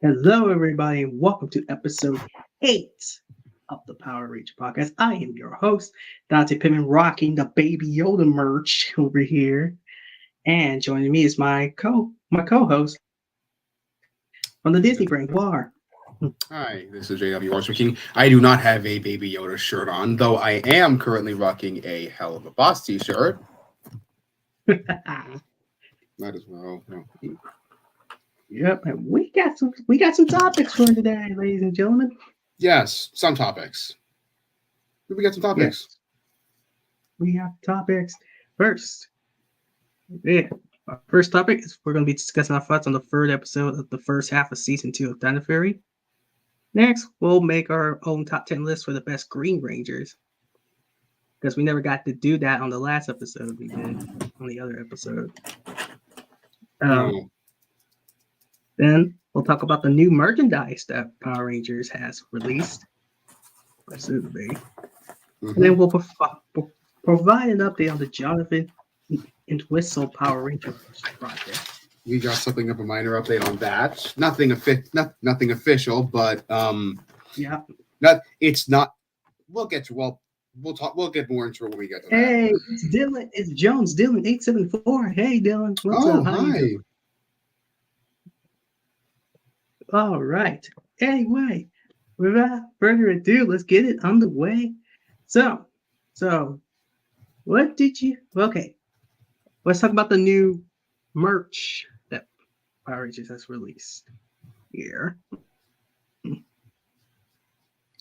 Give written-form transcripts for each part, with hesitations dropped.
Hello, everybody, and welcome to episode 8 of the Power Ranger podcast. I am your host, Dante Pittman, rocking the Baby Yoda merch over here. And joining me is my co-host from the Disney Brain, War. Hi, this is JW speaking. I do not have a Baby Yoda shirt on, though I am currently rocking a Hell of a Boss t-shirt. Might as well. No. Yep, and we got some topics for today, ladies and gentlemen. Yes, some topics. We got some topics. Yes. We have topics. First, our first topic is we're going to be discussing our thoughts on the third episode of the first half of season 2 of Dino Fury. Next, we'll make our own top 10 list for the best Green Rangers, because we never got to do that on the last episode we did on the other episode. Then we'll talk about the new merchandise that Power Rangers has released, or soon to be. And then we'll provide an update on the Jonathan and Whistle Power Rangers project. We got something of a minor update on that. Nothing official, but yeah. It's not. We'll get to we'll talk. We'll get more into it when we get to that. Hey, it's Dylan. It's Jones. Dylan 874. Hey, Dylan. What's up? How you doing? All right. Anyway, without further ado, let's get it underway. So, what did you? Okay, let's talk about the new merch that Power Rangers has released here. You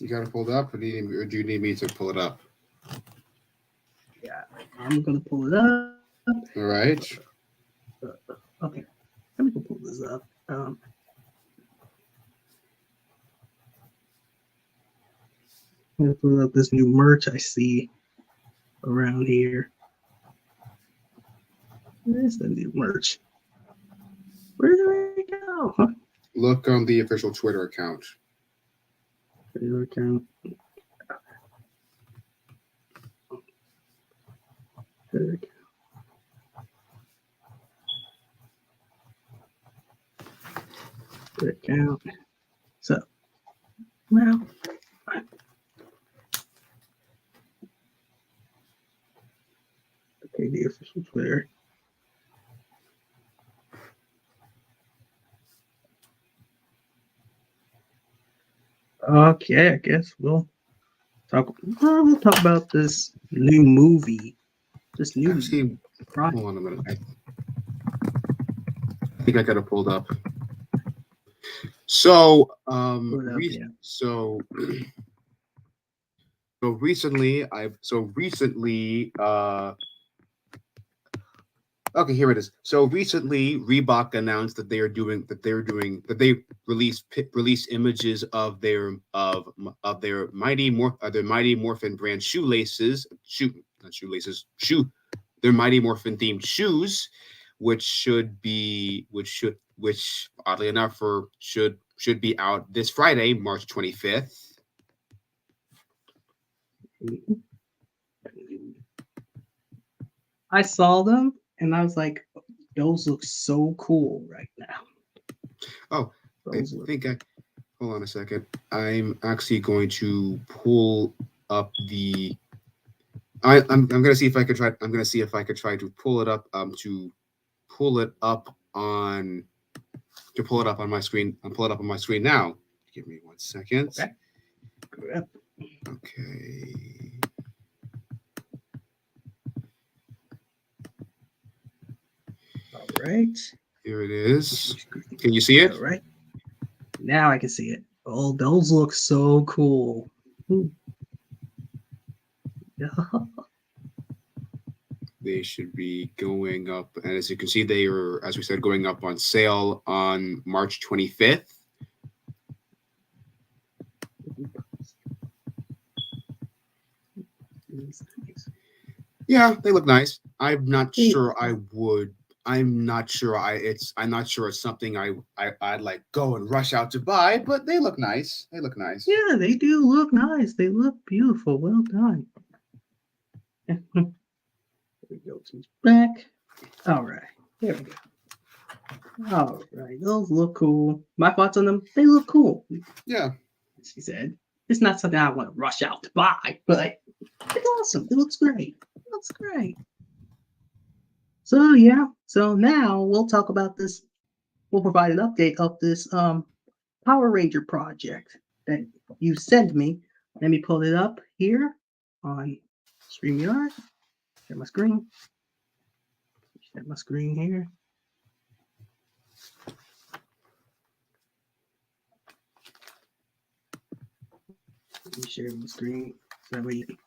got it pulled up, or do you need me to pull it up? Yeah, I'm gonna pull it up. All right. Okay, let me go pull this up. I'm gonna pull up this new merch I see around here. Where's the new merch? Where did it go? Look on the official Twitter account. Twitter account. Twitter account. Twitter account. So, well. Okay, the official Twitter. Okay, I guess we'll talk about this new movie. This new project. Hold on a minute. I think I got it pulled up. So, recently, okay, here it is. So recently, Reebok announced that they released images of their Mighty Morphin brand their Mighty Morphin themed shoes, which oddly enough should be out this Friday, March 25th. I saw them and I was like, those look so cool right now. Oh, hold on a second. I'm actually going to pull up the. I'm gonna see if I could try. I'm gonna see if I could try to pull it up. To pull it up on my screen. I'm pulling it up on my screen now. Give me 1 second. Okay. Okay. All right. Here it is. Can you see it? All right. Now I can see it. Oh, those look so cool. Yeah. They should be going up, and as you can see, they are, as we said, going up on sale on March 25th. Yeah, they look nice. I'm not sure it's something I'd like go and rush out to buy, but they look nice. Yeah, they do look nice. They look beautiful. Well done. There we go. She's back. All right. There we go. All right, those look cool. My thoughts on them, they look cool. Yeah. She said, it's not something I want to rush out to buy, but it's awesome. It looks great. It looks great. So yeah, so now we'll talk about this. We'll provide an update of this Power Ranger project that you sent me. Let me pull it up here on StreamYard. Share my screen. Share my screen here. Let me share my screen so that way you can.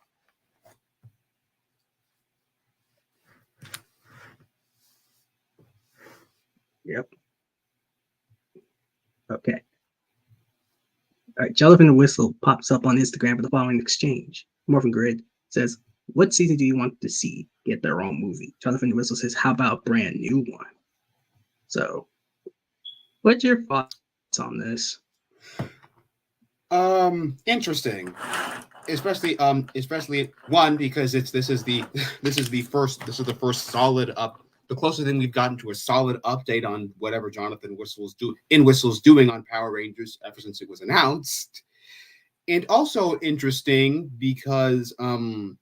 Yep. Okay. All right. Jonathan the Whistle pops up on Instagram for the following exchange. Morphin Grid says, "What season do you want to see get their own movie?" Jonathan the Whistle says, "How about a brand new one?" So, what's your thoughts on this? Interesting. Especially one because this is the first solid up, the closest thing we've gotten to a solid update on whatever Jonathan Whistle's doing on Power Rangers ever since it was announced. And also interesting because well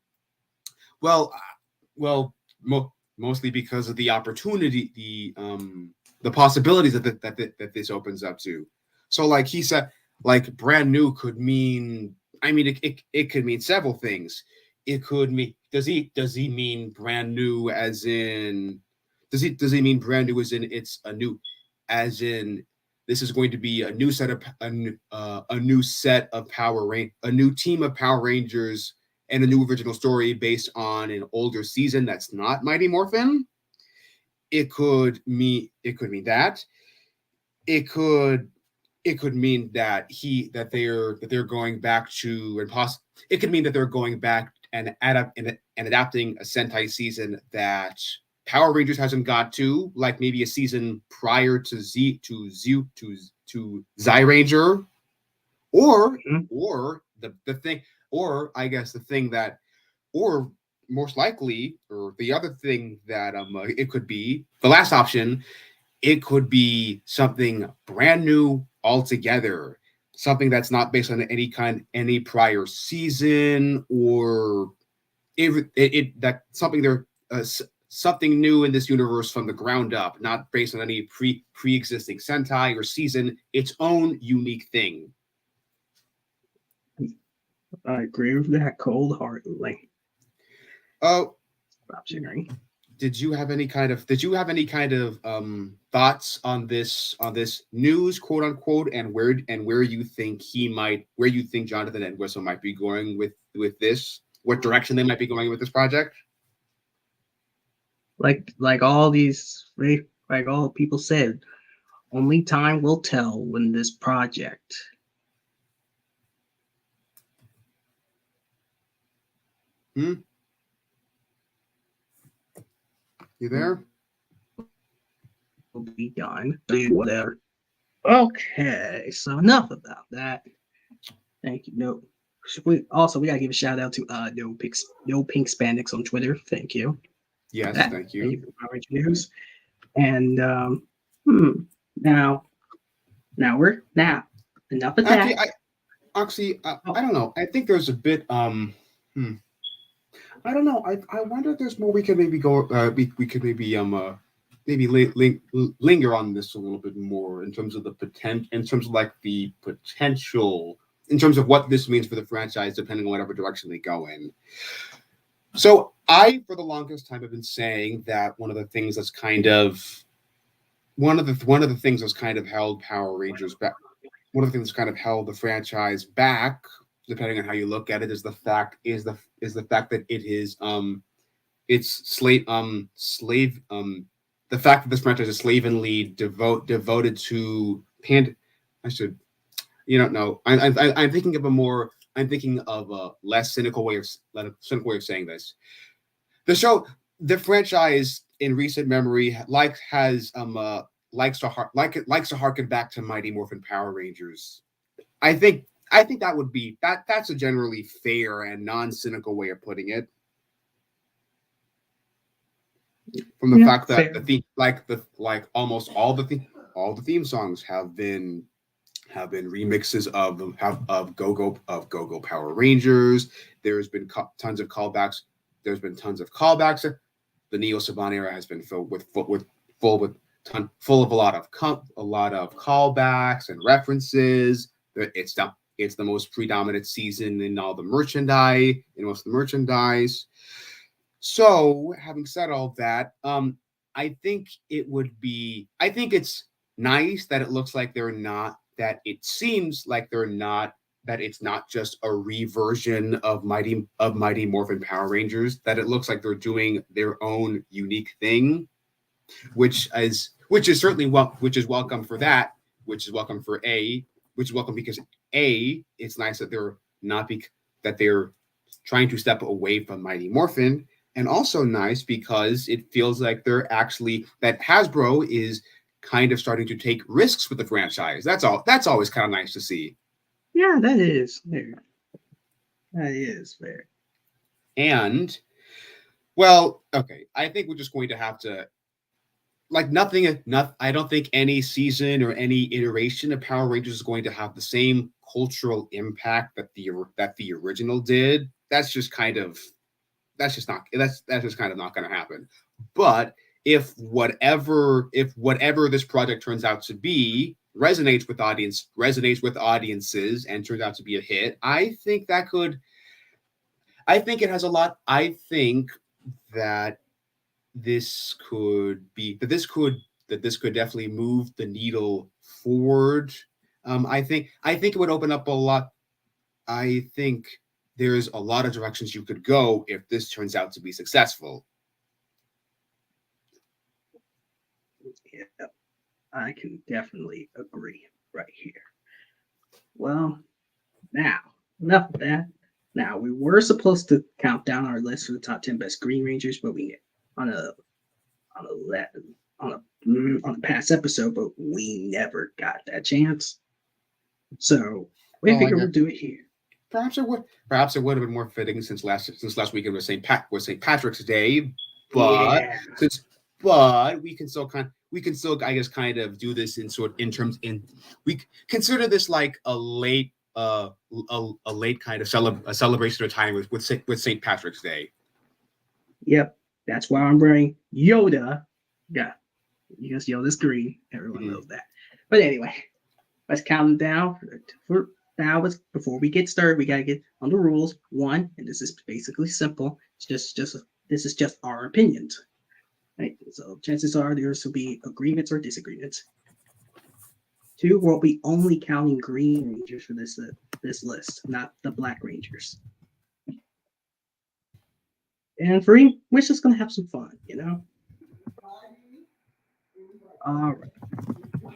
mostly because of the opportunity, the possibilities that this opens up to. So like he said, like brand new could mean, I mean it could mean several things. It could mean, does he mean brand new as in, does he mean brand new as in it's a new, as in this is going to be a new set of a new set of a new team of Power Rangers and a new original story based on an older season that's not Mighty Morphin. It could mean that. It could mean that they're going back to, it could mean that they're going back and adapting a Sentai season that Power Rangers hasn't got to, like maybe a season prior to Zy Ranger, or Mhm. the thing, or I guess the thing that, or most likely, or the other thing that it could be the last option. It could be something brand new altogether, something that's not based on any prior season, or that something they're something new in this universe from the ground up, not based on any pre-existing Sentai or season, its own unique thing. I agree with that cold-heartedly. Oh, Stop sharing. did you have any kind of thoughts on this news, quote unquote, and where you think Jonathan and Whistle might be going with this, what direction they might be going with this project? Like all these, like all people said, only time will tell when this project Hmm? You there? will be done. Whatever. Okay, so enough about that. Thank you. No, we gotta give a shout out to no pink spandex on Twitter. Thank you. Yes, thank Thank you. you for Power News. And hmm, now we're now enough of Actually, that. I don't know. I think there's a bit I don't know. I wonder if there's more we could maybe go. We could maybe linger on this a little bit more in terms of the potential, in terms of like the potential, in terms of what this means for the franchise, depending on whatever direction they go in. So I, for the longest time, have been saying that one of the things that's kind of one of the things that's kind of held Power Rangers back, one of the things that's kind of held the franchise back, depending on how you look at it, is the fact that it is it's slave the fact that this franchise is slavenly devoted to I should, you don't know. I'm thinking of a more, I'm thinking of a less cynical way of saying this. The show, the franchise in recent memory, likes to harken back to Mighty Morphin Power Rangers. I think that would be that's a generally fair and non cynical way of putting it. from the Yeah, fact that fair. the theme, like almost all the theme songs have been remixes of Go Go Power Rangers. There's been tons of callbacks. There's been tons of callbacks. The Neo Saban era has been filled with full of a lot of callbacks and references. It's the most predominant season in all the merchandise in most of the merchandise. So, having said all that, I think it would be. I think it's nice that it looks like they're not. That it seems like they're not. That it's not just a reversion of Mighty Morphin Power Rangers. That it looks like they're doing their own unique thing, which is certainly which is welcome for that. Which is welcome for which is welcome because it's nice that they're not that they're trying to step away from Mighty Morphin, and also nice because it feels like they're actually that Hasbro is kind of starting to take risks with the franchise. That's all. That's always kind of nice to see. Yeah, that is fair. That is fair. And well, okay, I think we're just going to have to like nothing. Not I don't think any season or any iteration of Power Rangers is going to have the same cultural impact that the original did. That's just kind of not going to happen. But if whatever this project turns out to be resonates with audiences and turns out to be a hit, I think it has a lot. I think that that this could definitely move the needle forward. I think it would open up a lot. I think there's a lot of directions you could go if this turns out to be successful. Yeah, I can definitely agree right here. Well, now, enough of that. Now, we were supposed to count down our list for the top 10 best Green Rangers, but we on a on on a past episode, but we never got that chance. So we figured we'll do it here. Perhaps it would have been more fitting since last weekend was St. Patrick's Day, but Yeah. since we can still I guess kind of do this in terms in we consider this like a late kind of a celebration of time with St. Patrick's Day. Yep, that's why I'm wearing Yoda. Yeah, because Yoda's green. Everyone knows that. But anyway, let's count them down for now. Before we get started, we gotta get on the rules. One, and this is basically simple. It's just this is just our opinions. Right? So chances are there's will be agreements or disagreements. Two, we'll be only counting Green Rangers for this list, not the Black Rangers. And three, we're just gonna have some fun, you know. All right,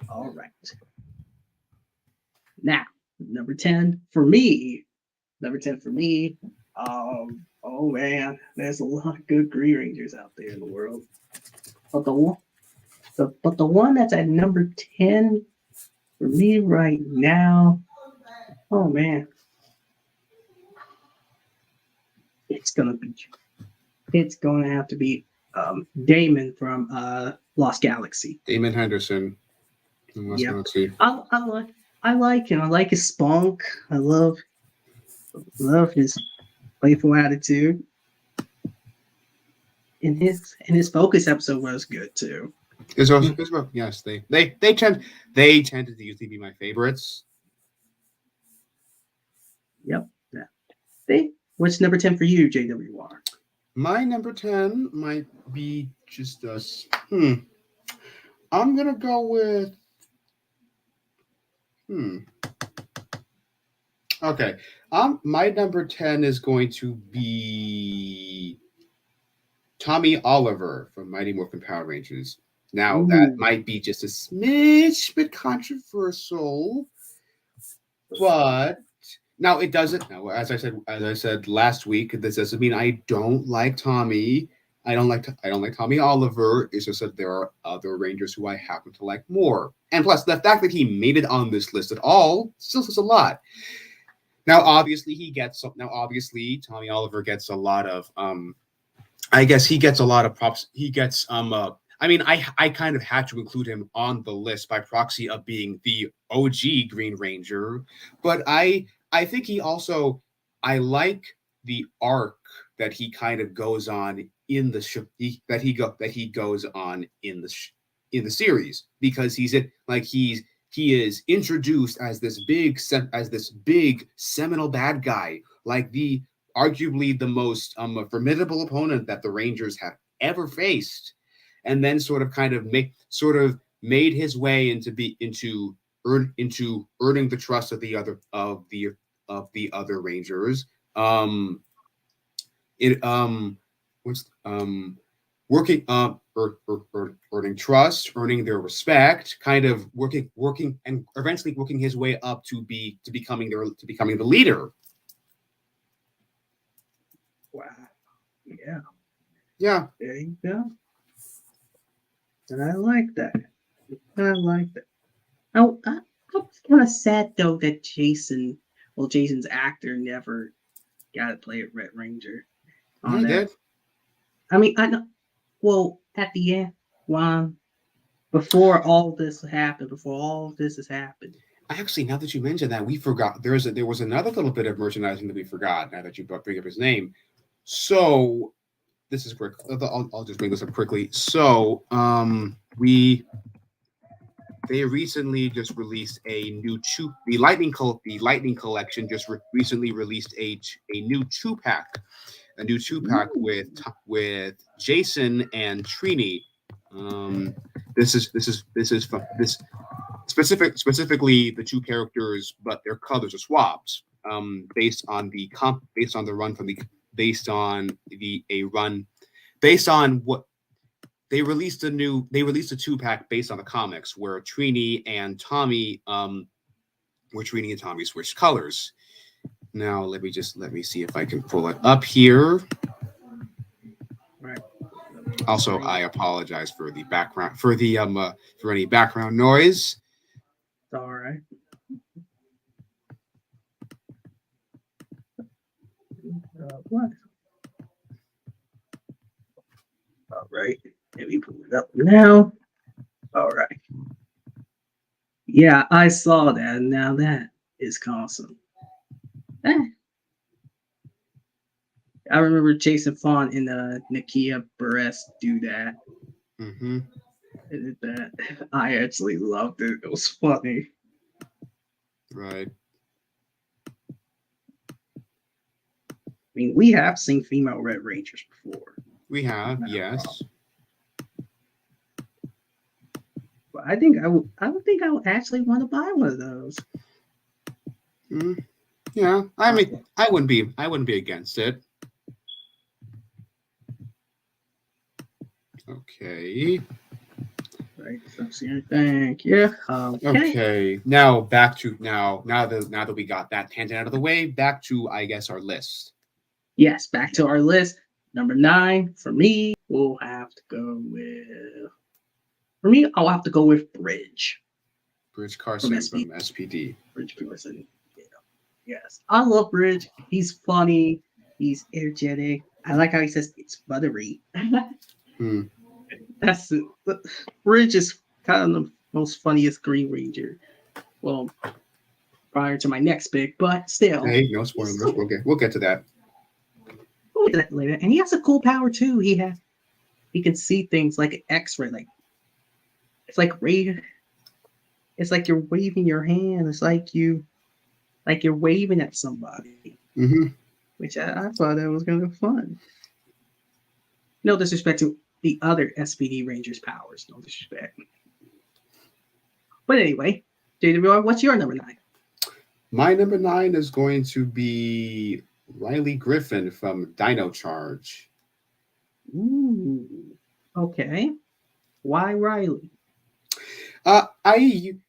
all right. Now, number 10 for me. Number 10 for me. Oh man, there's a lot of good Green Rangers out there in the world. But the one that's at number 10 for me right now, oh man, it's gonna have to be Damon from Lost Galaxy. Damon Henderson. Yeah, I like him. I like his spunk. I love his playful attitude. And his focus episode was good too. Yes, they tend to usually be my favorites. Yep. Yeah. What's number 10 for you, JWR? My number 10 might be just us. I'm gonna go with. Okay. My number 10 is going to be Tommy Oliver from Mighty Morphin Power Rangers. Now that might be just a smidge bit controversial, but now it doesn't. Now, as I said last week, this doesn't mean I don't like Tommy. I don't like Tommy Oliver. It's just that there are other Rangers who I happen to like more. And plus, the fact that he made it on this list at all still says a lot. Now, obviously, Tommy Oliver gets a lot of I guess he gets a lot of props. He gets I mean, I kind of had to include him on the list by proxy of being the OG Green Ranger, but I think he also I like the arc that he kind of goes on in the that he goes on in in the series, because he is introduced as this big seminal bad guy, like the arguably the most formidable opponent that the Rangers have ever faced, and then sort of made his way into earning the trust of the other Rangers. It what's working earning trust, earning their respect, kind of working and eventually working his way up to becoming the leader. Wow. Yeah. Yeah. There you go. And I like that. I like that. I was kind of sad though that Jason's actor never got to play a Red Ranger on He that. did. I mean, I know. Well, at the end, while before all this happened, before all this has happened. Actually, now that you mentioned that, we forgot there was another little bit of merchandising that we forgot. Now that you bring up his name, so this is quick. I'll just bring this up quickly. So, they recently just released a new the Lightning Collection just recently released a new 2-pack, with Jason and Trini. This is from this specifically the two characters, but their colors are swapped. Based on the run from the based on the a run based on what they released a 2-pack based on the comics where Trini and Tommy switched colors. Now let me see if I can pull it up here. Right. Also, I apologize for the background for any background noise. It's all right. What? All right. Let me pull it up now. All right. Yeah, I saw that. Now that is awesome. I remember Jason Fawn and Nakia Perez do that. Mm-hmm. That I actually loved it. It was funny. Right. I mean, we have seen female Red Rangers before. We have, yes. But I don't think I would actually want to buy one of those. Yeah, I mean, I wouldn't be against it. Okay. Right. So, thank you. Okay. Now back to now that we got that tangent out of the way, back to I guess our list. Yes, back to our list. Number 9 for me. We'll have to go with. For me, I'll have to go with Bridge. Bridge Carson from SPD. Bridge Carson. Yeah. Yes, I love Bridge. He's funny. He's energetic. I like how he says it's buttery. That's it. Bridge is kind of the most funniest Green Ranger. Well, prior to my next pick, but still. Hey, no spoilers. We'll get to that. We'll get to that later. And he has a cool power too. He can see things like an X-ray. Like it's like It's like you're waving your hand. It's like you're waving at somebody. Mm-hmm. Which I thought that was kind of fun. No disrespect to the other SPD Rangers' powers. No disrespect. But anyway, JW, what's your number 9? My number 9 is going to be Riley Griffin from Dino Charge. Ooh. Okay. Why Riley? Brainy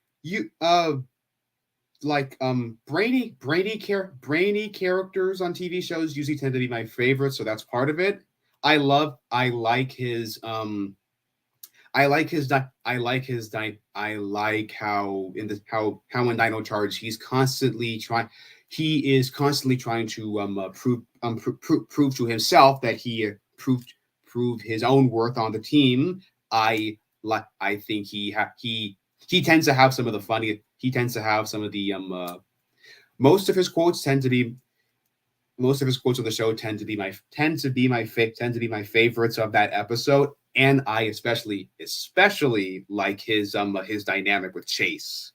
characters on TV shows usually tend to be my favorite, so that's part of it. I like how in Dino Charge he is constantly trying to prove to himself that he prove his own worth on the team. I think he tends to have some of the funny. He tends to have some of the most of his quotes tend to be most of his quotes on the show tend to be my favorites of that episode, and I especially like his dynamic with Chase.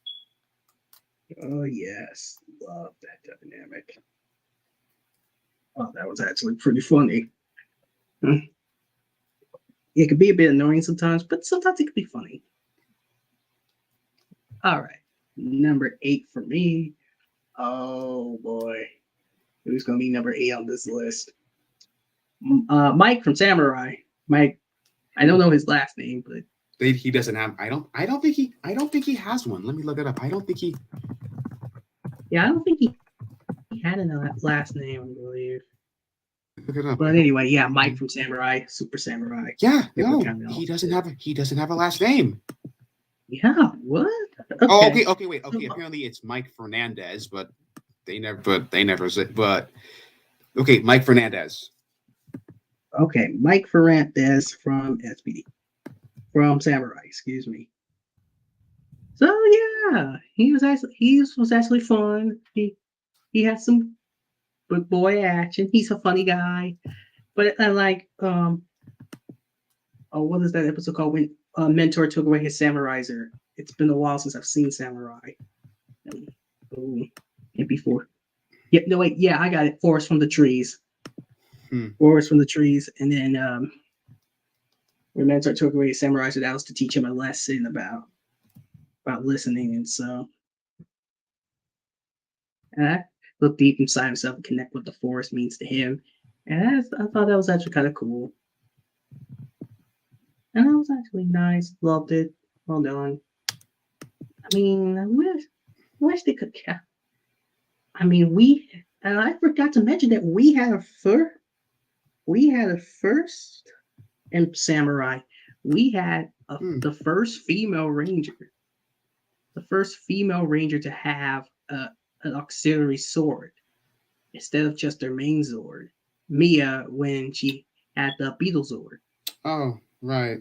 Oh yes, love that dynamic. Oh, that was actually pretty funny. It could be a bit annoying sometimes, but sometimes it could be funny. All right, number 8 for me. Oh boy, who's gonna be number 8 on this list? Mike from Samurai. Mike, I don't know his last name, but He doesn't have. I don't think he has one. Let me look it up. I don't think he. Yeah, I don't think he had a last name, I believe. Look it up. But anyway, yeah, Mike from Samurai, Super Samurai. Yeah, no, he doesn't have a last name. Yeah, what? Okay. Oh, okay, wait. Okay, apparently it's Mike Fernandez, but they never said. But okay, Mike Fernandez. Okay, Mike Fernandez from SPD, from Samurai. Excuse me. So yeah, he was actually fun. He had some good boy action. He's a funny guy, but I like what is that episode called when Mentor took away his samuraizer? It's been a while since I've seen Samurai. And before. Yeah, no wait, yeah, I got it. Forest from the Trees. Forest from the Trees, and then when Mentor took away his samuraizer, that was to teach him a lesson about listening, and so and I look deep inside himself and connect what the forest means to him. And I thought that was actually kind of cool. And that was actually nice. Loved it. Well done. I mean, I wish they could. I mean, and I forgot to mention that we had a first in Samurai. We had the first female ranger. The first female ranger to have an auxiliary sword instead of just her main sword. Mia, when she had the beetle sword. Oh, right.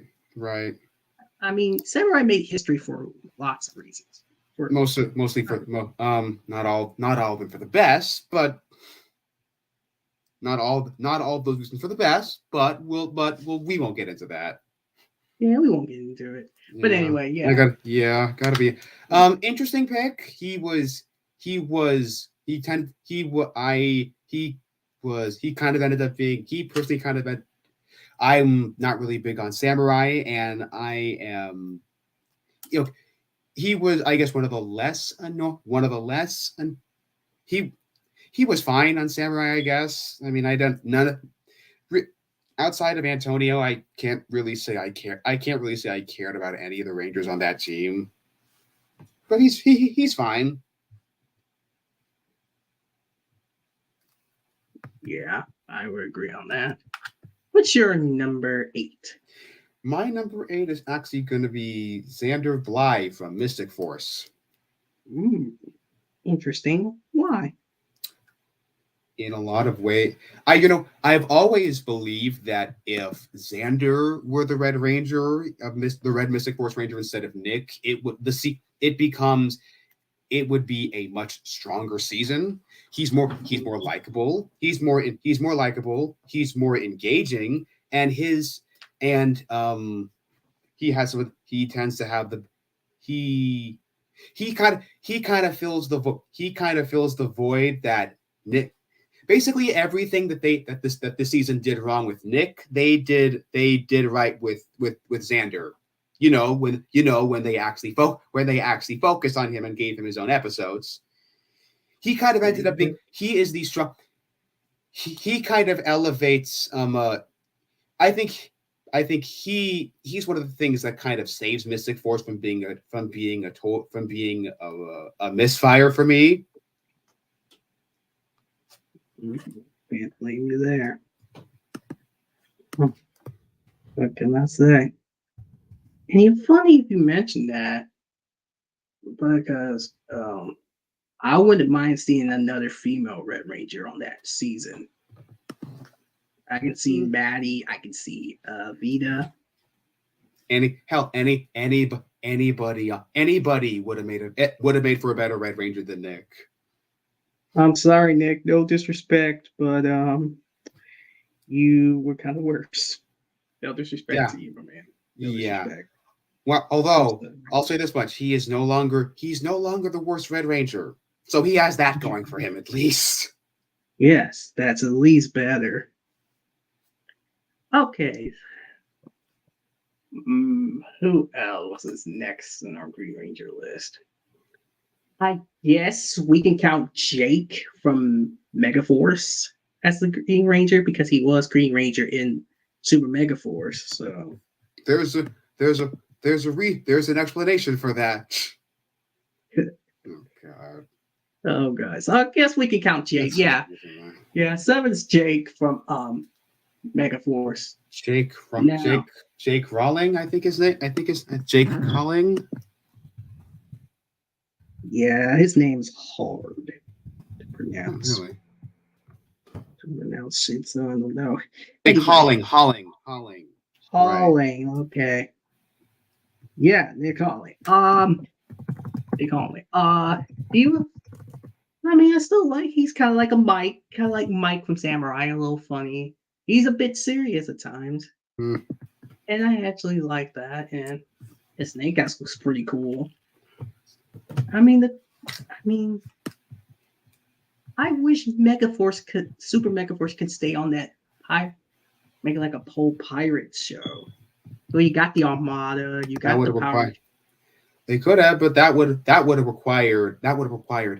I mean, Samurai made history for lots of reasons. Mostly for not all of them for the best, but not all of those reasons for the best. But we won't get into that. Yeah, we won't get into it. But anyway, yeah. Gotta be. Interesting pick. He kind of ended up being. He personally kind of. I'm not really big on Samurai, and I am. He was, I guess, one of the less. He was fine on Samurai, I guess. I mean, outside of Antonio, I can't really say I care. I can't really say I cared about any of the Rangers on that team. But he's fine. Yeah, I would agree on that. What's your number 8? My number 8 is actually going to be Xander Bly from Mystic Force. Interesting. Why? In a lot of ways, I've always believed that if Xander were the Red Ranger, the Red Mystic Force Ranger instead of Nick, it would be a much stronger season. He's more likable. He's more likable. He's more engaging, and he has some. He tends to have the he kind of fills the void that Nick. Basically, everything that this season did wrong with Nick, they did right with Xander. When they actually focused on him and gave him his own episodes, he kind of ended up being. He is the strong. He kind of elevates. I think he's one of the things that kind of saves Mystic Force from being a misfire for me. Can't blame you there. What can I say? And it's funny if you mentioned that because I wouldn't mind seeing another female Red Ranger on that season. I can see Maddie. I can see Vita. Anybody would have made for a better Red Ranger than Nick. I'm sorry, Nick. No disrespect, but you were kind of worse. No disrespect to you, my man. No disrespect. Well, although I'll say this much, he's no longer the worst Red Ranger. So he has that going for him at least. Yes, that's at least better. Okay. Who else is next on our Green Ranger list? I guess we can count Jake from Megaforce as the Green Ranger because he was Green Ranger in Super Megaforce. So there's an explanation for that. Oh God. Oh guys, I guess we can count Jake. Yeah. 7's Jake from Megaforce. Jake Rawling, I think his name. I think it's Jake Calling. Yeah, his name's hard to pronounce. Really? To pronounce it, so I don't know. Anyway. Halling. Right. Okay. Yeah, Nick Halling. Nick Halling. I still he's kind of like a Mike, from Samurai, a little funny. He's a bit serious at times. And I actually like that. And his Snake Eyes looks pretty cool. I wish Super Megaforce could stay on that make like a whole pirate show. So you got the Armada, you got the power. They could have, but that would have required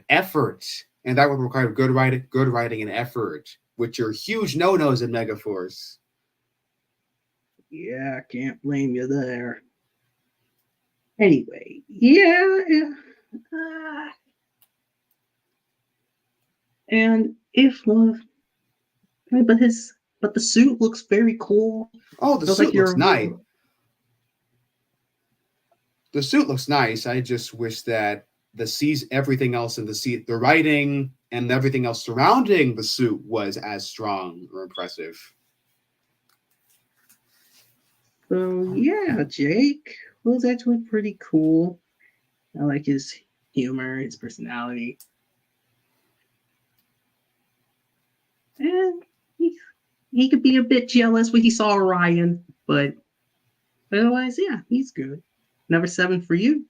effort, and that would require good writing and effort, which are huge no-nos in Megaforce. Yeah, I can't blame you there. Anyway, yeah. And but the suit looks very cool. Oh, the suit looks nice. The suit looks nice. I just wish that everything else in the writing and everything else surrounding the suit was as strong or impressive. So yeah, Jake was actually pretty cool. I like his humor, his personality. And he could be a bit jealous when he saw Orion, but otherwise, yeah, he's good. Number 7 for you?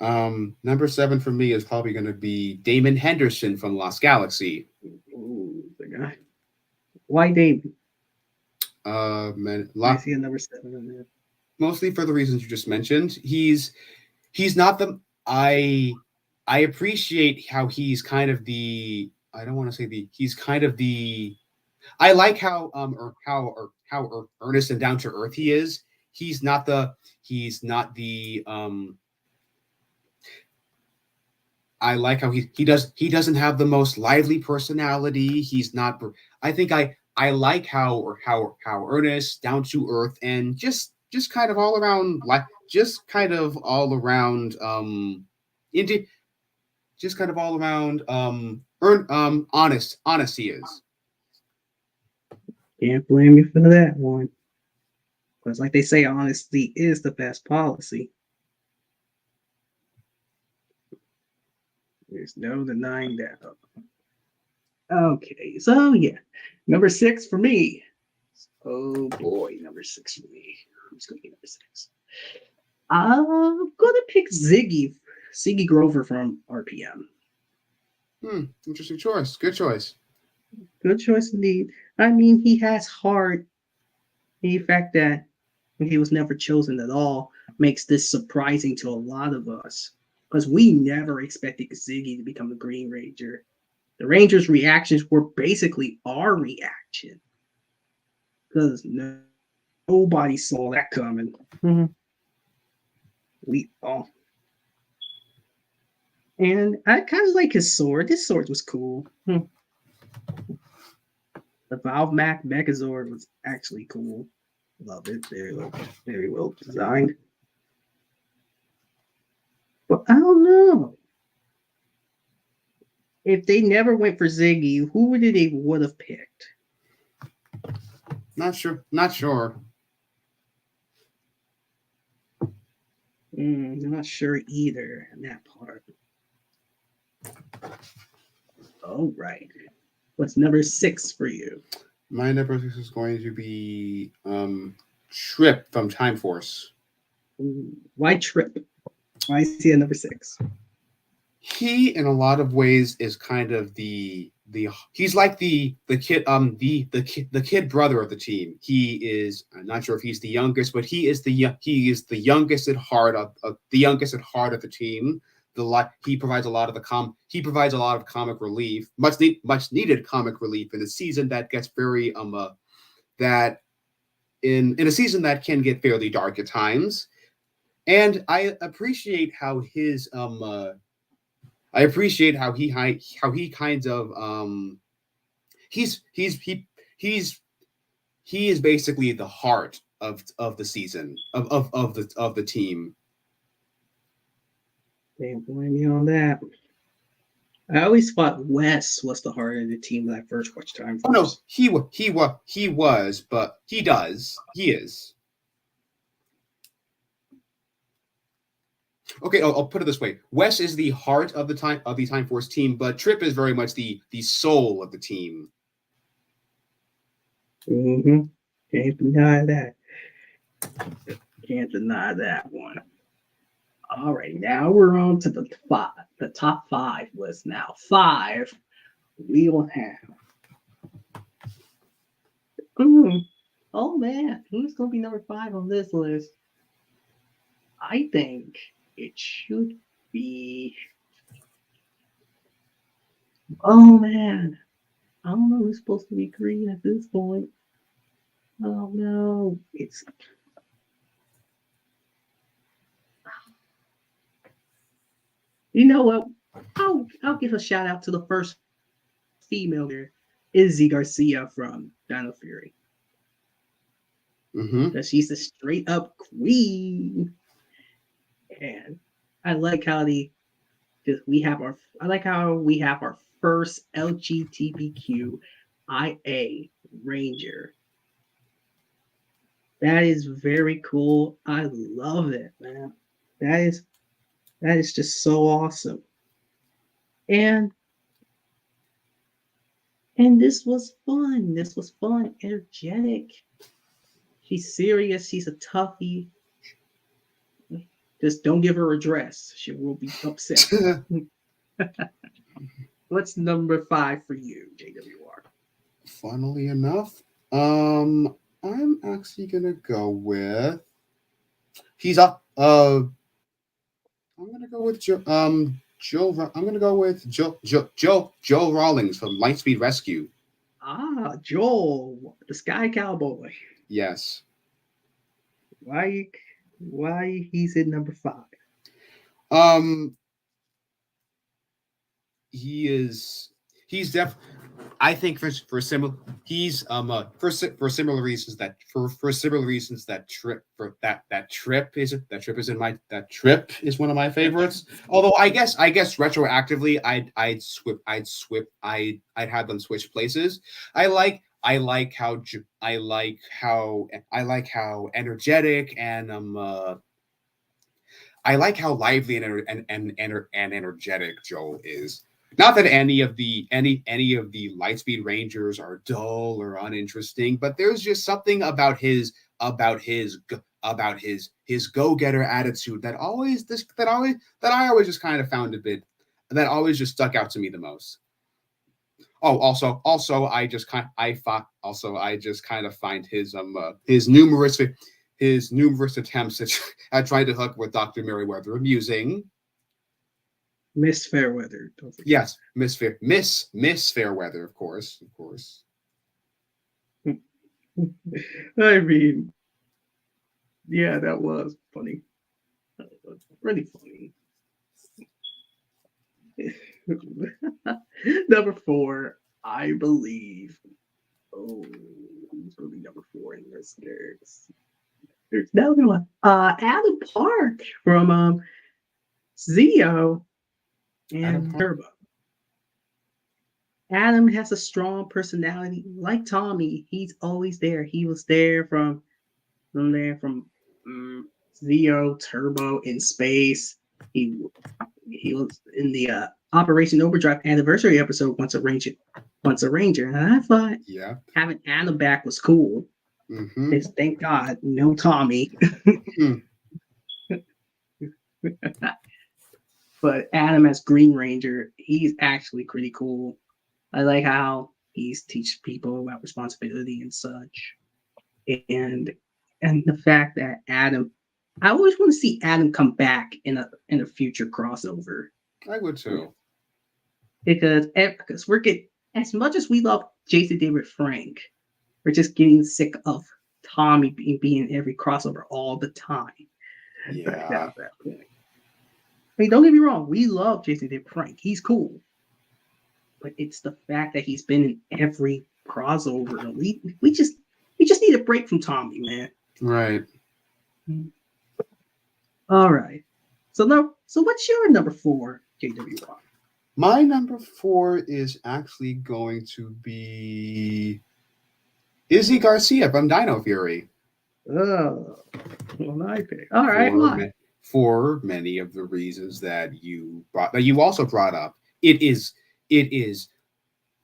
Number 7 for me is probably going to be Damon Henderson from Lost Galaxy. Ooh, the guy. Why Damon? I see a number 7 in there. Mostly for the reasons you just mentioned. He's not the. I appreciate how he's kind of the. I don't want to say the. He's kind of the. I like how earnest and down to earth he is. He's not the. I like how he doesn't have the most lively personality. He's not. I think I like how earnest, down to earth, and just kind of all around honest he is. Can't blame you for that one. Because like they say, honesty is the best policy. There's no denying that. Okay, so yeah. Number 6 for me. Oh boy, number 6 for me. Who's going to be number 6? I'm going to pick Ziggy Grover from RPM. Interesting choice. Good choice. Good choice indeed. I mean, he has heart. The fact that he was never chosen at all makes this surprising to a lot of us. Because we never expected Ziggy to become the Green Ranger. The Rangers' reactions were basically our reaction. Because nobody saw that coming. Mm-hmm. We all. And I kind of like his sword. This sword was cool. The Valve Mac Megazord was actually cool. Love it. Very well designed. But I don't know. If they never went for Ziggy, who would they would have picked? Not sure. Not sure. I'm not sure either in that part. All right. What's number 6 for you? My number 6 is going to be Trip from Time Force. Why Trip? Why is he at number 6? He, in a lot of ways, is kind of the he's like the kid the kid brother of the team. He is, I'm not sure if he's the youngest, but he is the youngest at heart of the youngest at heart of the team. He provides a lot of he provides a lot of comic relief, much needed comic relief in a season that gets very that in a season that can get fairly dark at times. And I appreciate how he kind of he's he's he is basically the heart of the season of the team. Can't blame me on that. I always thought Wes was the heart of the team when I first watched Time Oh no, Force. he was, but he is. Okay, I'll put it this way: Wes is the heart of the Time Force team, but Trip is very much the soul of the team. Mm-hmm. Can't deny that. Can't deny that one. All right, now we're on to the top 5 list now. 5, we will have. Oh man, who's gonna be number 5 on this list? I think it should be. Oh man, I don't know who's supposed to be green at this point. Oh no, it's. You know what? I'll give a shout out to the first female here, Izzy Garcia from Dino Fury. Mm-hmm. Because she's a straight up queen. And I like how I like how we have our first LGBTQIA Ranger. That is very cool. I love it, man. That is just so awesome. And this was fun. This was fun, energetic. She's serious. She's a toughie. Just don't give her a dress. She will be upset. What's number 5 for you, JWR? Funnily enough, I'm actually gonna go with he's up. I'm gonna go with Joe. I'm gonna go with Joe Rawlings from Lightspeed Rescue. Ah, Joel, the Sky Cowboy. Yes. Why he's in number 5? Um, he's def. I think for similar he's for similar reasons for similar reasons that trip is one of my favorites. Although I guess retroactively I'd have them switch places. I like how energetic and I like how lively and energetic Joel is. Not that any of the Lightspeed Rangers are dull or uninteresting, but there's just something about his go getter attitude that I always just kind of found a bit that always just stuck out to me the most. Oh, also, I just kind of find his numerous attempts at trying to hook with Dr. Merriweather amusing. Miss Fairweather, don't forget. Yes, Miss Fairweather, of course. I mean, yeah, that was funny. That was really funny. Number 4, I believe. Oh, who's going to be number 4 in this? There's another one. Adam Park from Zio and Turbo. Adam has a strong personality, like Tommy. He's always there. He was there from Zero Turbo in space. He he was in the Operation Overdrive anniversary episode once a ranger, and I thought Yeah. having Adam back was cool. Mm-hmm. It's, thank God, no Tommy. But Adam as Green Ranger, he's actually pretty cool. I like how he's teach people about responsibility and such, and and the fact that Adam, I always want to see Adam come back in a future crossover I would too. because we're getting, as much as we love Jason David Frank, we're just getting sick of Tommy being in every crossover all the time. Yeah. That point. I mean, don't get me wrong, we love Jason David Frank. He's cool, but it's the fact that he's been in every crossover. We just need a break from Tommy, man. Right. All right. So what's your number 4, JWR? My number 4 is actually going to be Izzy Garcia from Dino Fury. Oh, well, my pick. All right, for, why? for many of the reasons that you also brought up. It is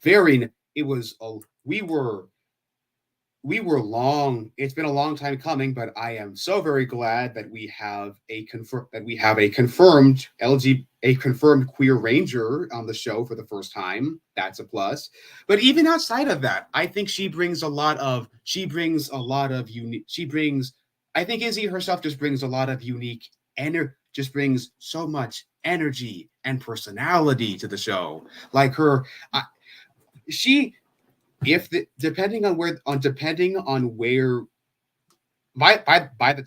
very it was a, we were long. It's been a long time coming, but I am so very glad that we have a confirmed queer ranger on the show for the first time. That's a plus. But even outside of that, I think she brings a lot of unique. I think Izzy herself just brings a lot of unique energy. Just brings so much energy and personality to the show. Like her, she if the depending on where by the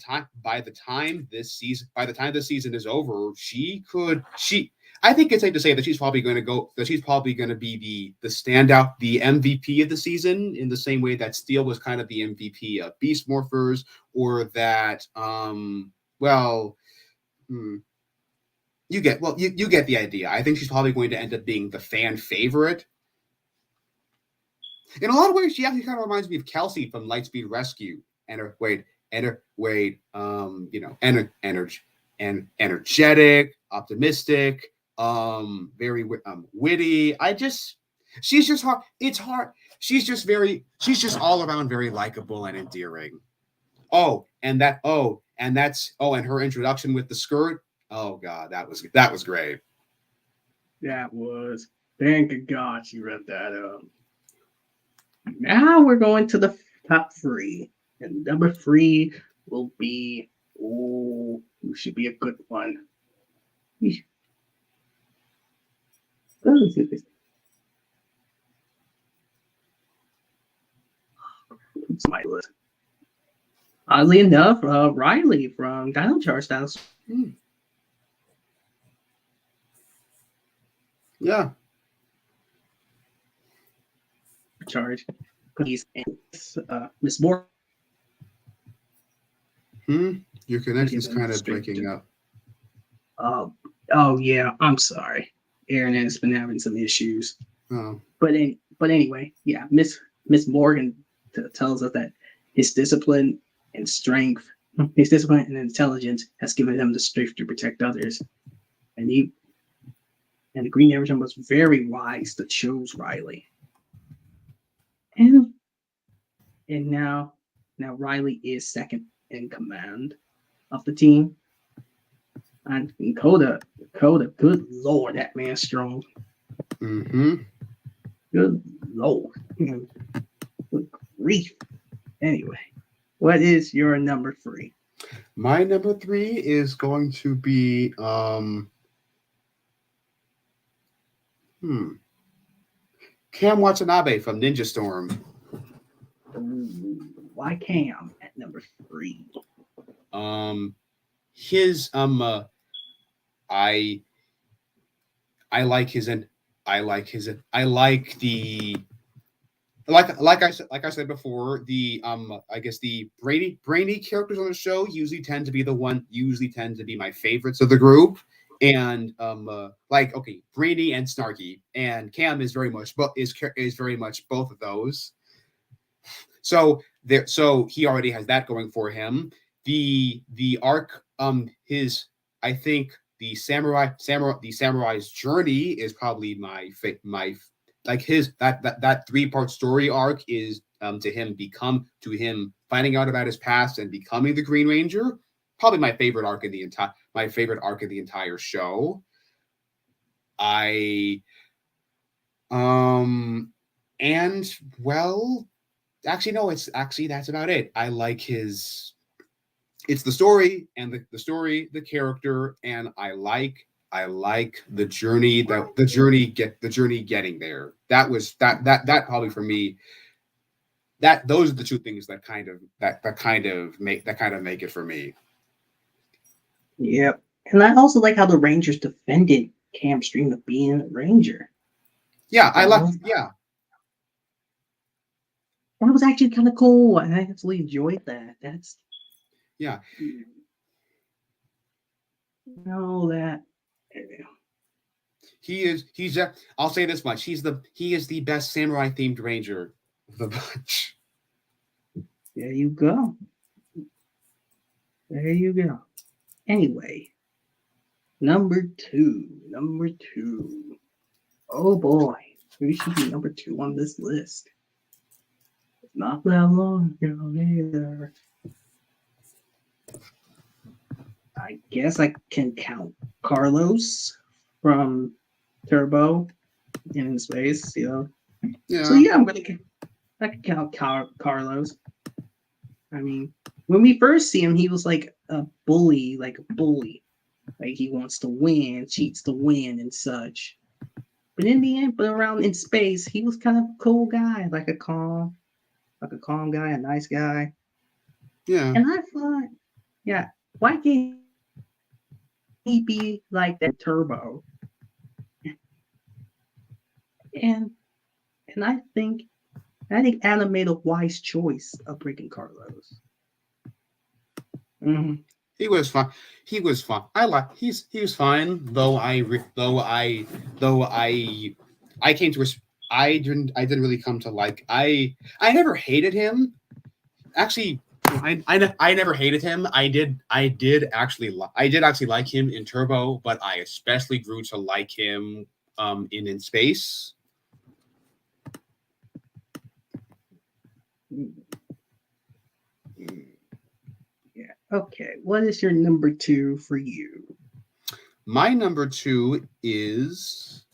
time this season is over, she I think it's safe to say that she's probably going to be the standout, the MVP of the season, in the same way that Steel was kind of the MVP of Beast Morphers, or that well hmm, you get the idea. I think she's probably going to end up being the fan favorite. In a lot of ways, she actually kind of reminds me of Kelsey from Lightspeed Rescue. Energy and energetic, optimistic, very witty. She's just hard. It's hard. She's just all around very likable and endearing. And her introduction with the skirt. Oh God, that was great. That was. Thank God she read that up. Now we're going to the top 3. And number 3 will be, oh, should be a good one. It's my list. Oddly enough, Riley from Dino Charge Hmm. Yeah. Charge. He's Miss Moore. Your connection's kind of breaking up. Oh yeah, I'm sorry. Aaron has been having some issues. Oh. But anyway, yeah, Miss Morgan tells us that his discipline and strength, his discipline and intelligence has given him the strength to protect others. And the Green Everton was very wise to choose Riley. And now Riley is second in command of the team. And Coda, good lord, that man's strong. Mm-hmm. Good lord. Good grief. Anyway, what is your number 3? My number 3 is going to be Cam Watanabe from Ninja Storm. Why Cam at number 3? His I like his and I like his I like the like I said before, the I guess the brainy characters on the show usually tend to be my favorites of the group. and like okay, brainy and snarky, and Cam is very much is very much both of those. So he already has that going for him. The arc, his I think the samurai's journey is probably my like his that 3-part story arc is to him finding out about his past and becoming the Green Ranger. Probably my favorite arc of the entire show. I and well, actually no, it's actually that's about it. I like his it's the story and the character, and I like the journey the journey getting there. That probably for me, that those are the two things that kind of make it for me. Yep. And I also like how the Rangers defended Cam's dream of being a Ranger. Yeah, I like That yeah. was actually kind of cool. I actually enjoyed that. That's Yeah. no that He's I'll say this much. He is the best samurai themed ranger of the bunch. there you go. There you go. Anyway, number two. Oh boy, who should be number 2 on this list? It's not that long ago either. I guess I can count Carlos from Turbo in space, you know. Yeah. So yeah, I can count Carlos. I mean, when we first see him, he was like a bully, like he wants to win, cheats to win, and such. But in the end, but around in space, he was kind of a cool guy, like a calm guy, a nice guy. Yeah. And I thought, yeah, why can't he be like that Turbo? And I think Adam made a wise choice of breaking Carlos. Mm-hmm. He was fine. He was fine. He was fine. I came to I didn't really come to like I never hated him. Actually, I never hated him. I did actually like him in Turbo, but I especially grew to like him in space. Yeah. Okay. What is your number 2 for you? My number two is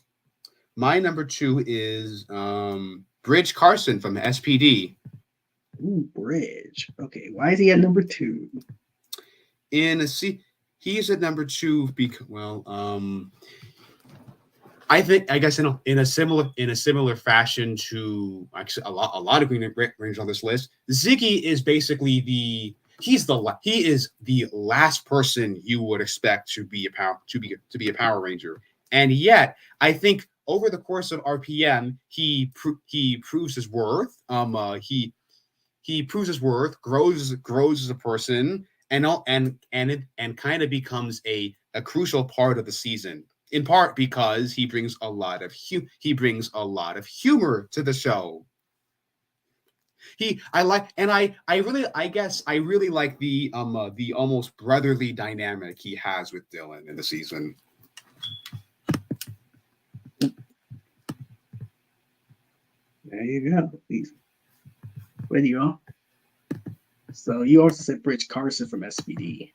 Bridge Carson from SPD. Ooh, Bridge. Okay. Why is he at number 2? He's at number 2 because I guess in a similar fashion to actually a lot of Green Rangers on this list, Ziggy is basically he is the last person you would expect to be a Power Ranger, and yet I think over the course of RPM he proves his worth. He proves his worth, grows as a person, and kind of becomes a crucial part of the season. In part because he brings a lot of humor to the show. I really like the almost brotherly dynamic he has with Dylan in the season. There you go. Where you go? So you also said Bridge Carson from SPD.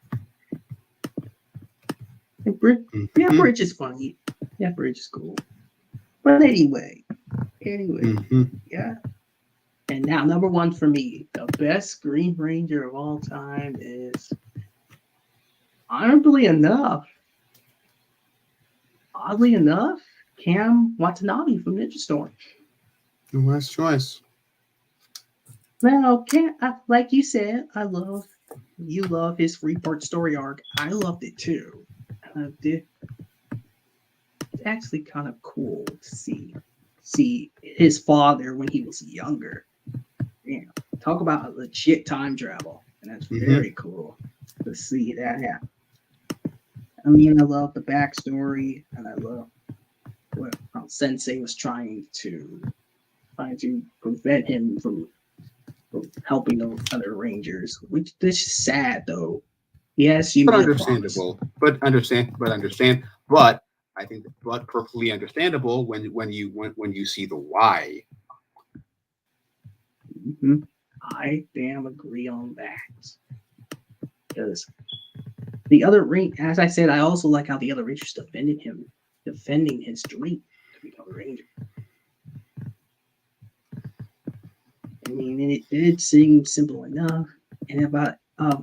Yeah, Bridge is funny. Yeah, Bridge is cool. But anyway, yeah. And now number 1 for me, the best Green Ranger of all time is, oddly enough, Cam Watanabe from Ninja Storm. Nice choice. Well, like you said, you love his 3-part story arc. I loved it too. It's actually kind of cool to see his father when he was younger. You know, talk about a legit time travel, and that's very cool to see that happen. I mean, I love the backstory, and I love what Sensei was trying to prevent him from helping the other Rangers. Which this is sad though. Yes, you But made a promise. understandable. But I think, but perfectly understandable when you see the why. Mm-hmm. I damn agree on that. Because the other ring, as I said, I also like how the other Rangers defending his dream to become a Ranger. I mean, it did seem simple enough, and about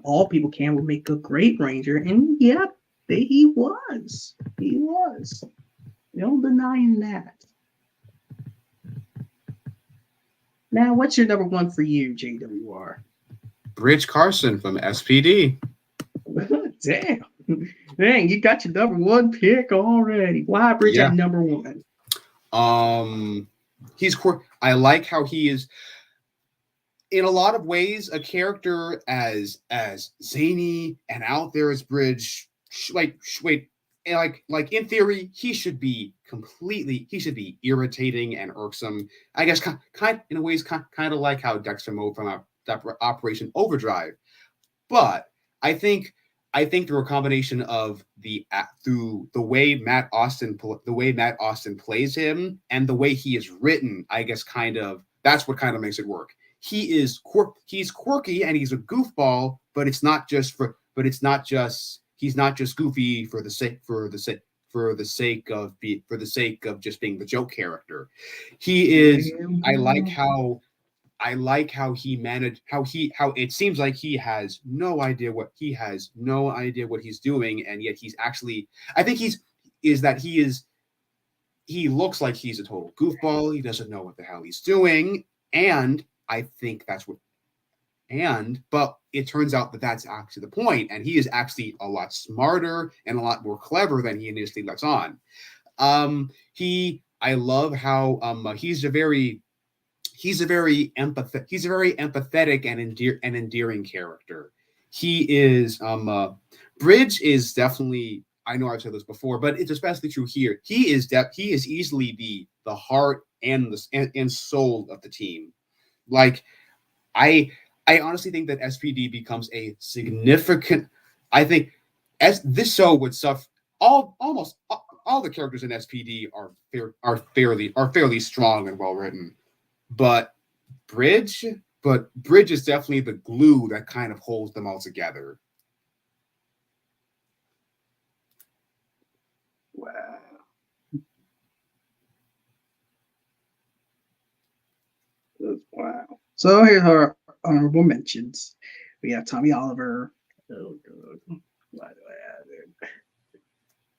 all people can would make a great Ranger, and yeah, he was. He was. No denying that. Now, what's your number one for you, JWR? Bridge Carson from SPD. Damn. Dang, you got your number one pick already. Why Bridge Yeah. at number one? I like how he is in a lot of ways a character as zany and out there as Bridge. Like in theory, he should be irritating and irksome. I guess kind in a ways kind of like how Dexter Mo from Operation Overdrive. But I think through a combination of through the way Matt Austin plays him and the way he is written, I guess that's what kind of makes it work. He's quirky and he's a goofball, but he's not just goofy for the sake of just being the joke character. He is. I like how he managed how it seems like he has no idea what he's doing, and yet he's actually I think he looks like he's a total goofball. He doesn't know what the hell he's doing, and I think but it turns out that that's actually the point, and he is actually a lot smarter and a lot more clever than he initially lets on. I love how he's a very empathetic and endearing character. He is Bridge is definitely, I know I've said this before, but it's especially true here. He is easily the heart and soul of the team. Like I honestly think that SPD becomes a significant. I think as this show would suffer almost all the characters in SPD are fairly strong and well written, but Bridge is definitely the glue that kind of holds them all together. Wow. Wow. So here's our honorable mentions. We have Tommy Oliver. Oh god. Why do I have it?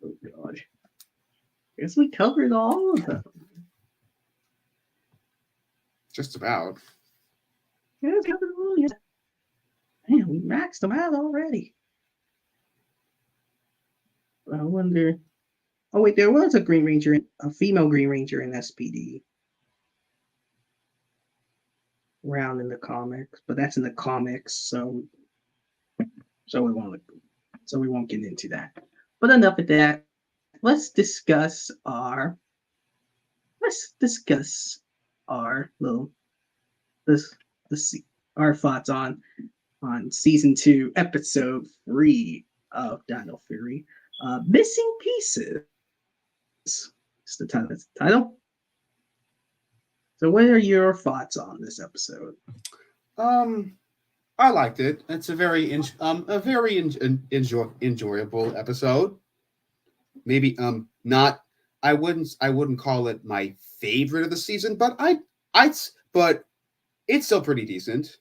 Oh god. I guess we covered all of them. Just about. Yes, we covered all. Yes. Man, we maxed them out already. I wonder. Oh wait, there was a Green Ranger, a female Green Ranger in SPD. Round in the comics, but that's in the comics, so we won't get into that. But enough of that. Let's discuss our little this our thoughts on season 2, episode 3 of Dino Fury. Missing Pieces. It's the title. So, what are your thoughts on this episode? I liked it. It's a very enjoyable episode. Maybe not. I wouldn't call it my favorite of the season, but but it's still pretty decent.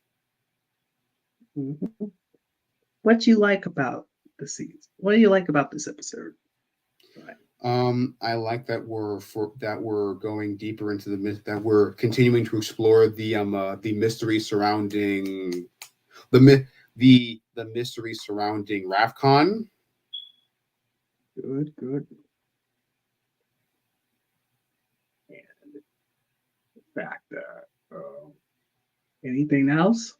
Mm-hmm. What do you like about the season? What do you like about this episode? Right. I like that we're going deeper into that we're continuing to explore the mystery surrounding the mystery surrounding Rafcon. Good. And the fact that anything else?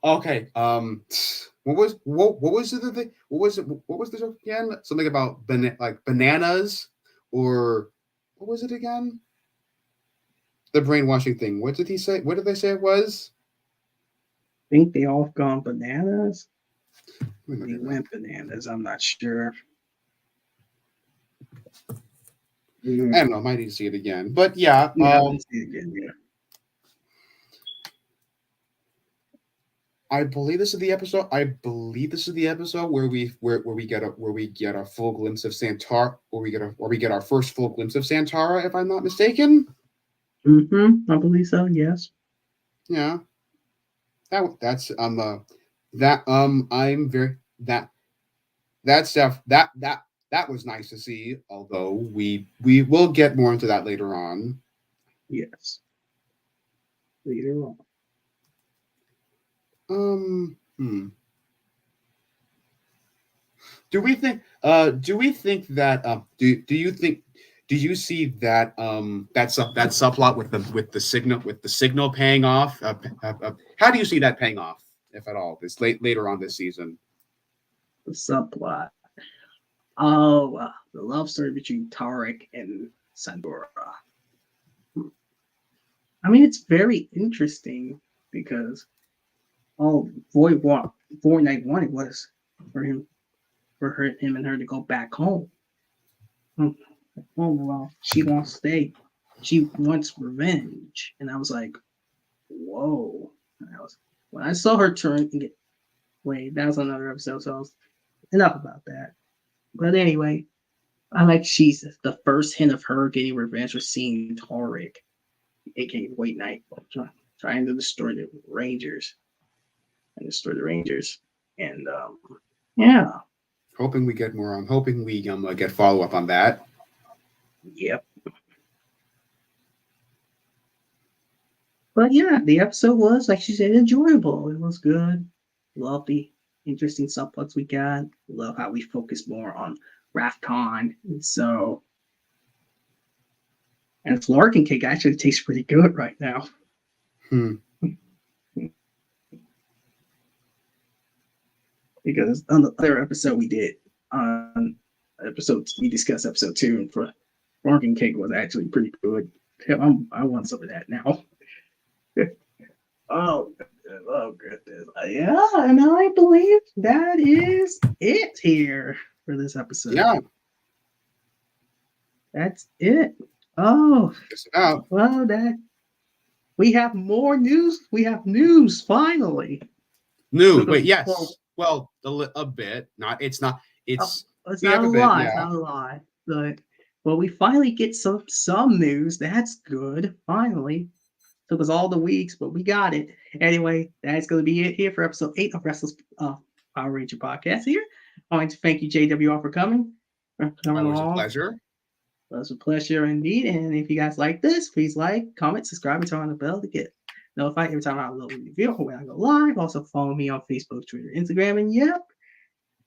Okay. What was the thing? What was it? What was the joke again? Something about bananas, or what was it again? The brainwashing thing. What did he say? What did they say it was? I think they all gone bananas. They went bananas. I'm not sure. I don't know. Might need to see it again. But yeah. Let's see it again. Yeah. I believe this is the episode. Where we get a full glimpse of Santara. Where we get our first full glimpse of Santara, if I'm not mistaken. I believe so. Yes. Yeah. That's I'm very that stuff that was nice to see. Although we will get more into that later on. Yes. Later on. Do we think that do you see that that subplot with the signal paying off? How do you see that paying off, if at all, this later on this season? The subplot. Oh, the love story between Tarek and Sandora. I mean, it's very interesting because Void Night wanted was for him and her to go back home. Oh well, she won't stay. She wants revenge, and I was like, whoa. When I saw her turn and get wait, that was another episode, so enough about that. But anyway, I like she's the first hint of her getting revenge was seeing Tarek, aka White Knight, trying to destroy the Rangers. And yeah. Hoping we get more. I'm hoping we get follow up on that. Yep. But yeah, the episode was, like she said, enjoyable. It was good. Love the interesting subplots we got. Love how we focused more on Rafcon. And Larkin cake actually tastes pretty good right now. Because on the other episode we did, we discussed episode 2, and for Larkin cake was actually pretty good. I want some of that now. Oh goodness. Yeah, and I believe that is it here for this episode. Yeah. That's it. Oh, well, we have more news. We have news finally. News. Wait, yes. Well, a bit. It's not a lie. It's not a lie. Well, we finally get some news. That's good. Finally. Took us all the weeks, but we got it. Anyway, that's going to be it here for episode 8 of Restless Power Ranger Podcast here. I want to thank you, JWR, for coming. Always a pleasure. It was a pleasure indeed. And if you guys like this, please like, comment, subscribe, and turn on the bell to get notified every time I upload a video or when I go live. Also, follow me on Facebook, Twitter, Instagram, and yep.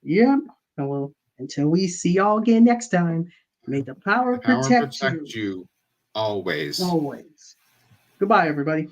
And well, until we see y'all again next time, may the power protect you. Always. Always. Goodbye, everybody.